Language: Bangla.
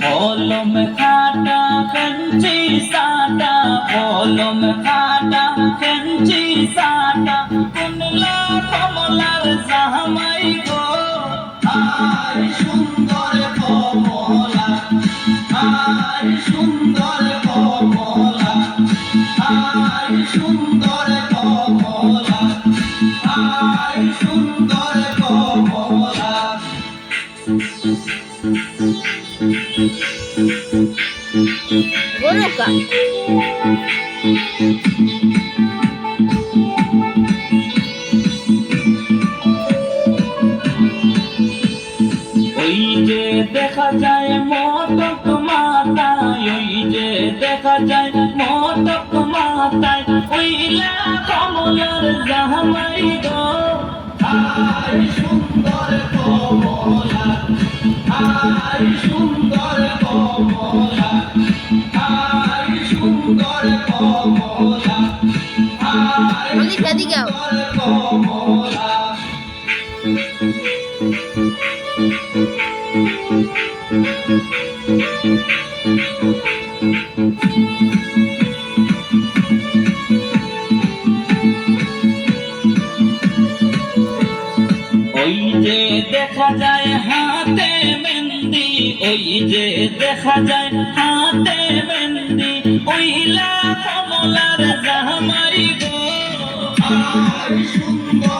কলম খাটা কেঞ্চি সাটা, কলম খাটা কেঞ্চি সাটা, কুমলা কমলার জামাই গো। আই সুন্দর কমলা, আই সুন্দর কমলা, আই সুন্দর কমলা, আই সুন্দর কমলা। গরুকা ওই যে দেখা যায় মটক মাথায়, ওই যে দেখা যায় মটক মাথায়, ওইলা কমলার জামাই গো। আই সুন্দর কমলা, আই সুন্দর কমলা, আই সুন্দর কমলা, আই এদিকে সুন্দর কমলা। ওই যে দেখা যায় হাতে মেহেন্দি, ওই যে দেখা যায় হাতে মেহেন্দি, ওইলা কমলার জামাই গো। আই সুন্দর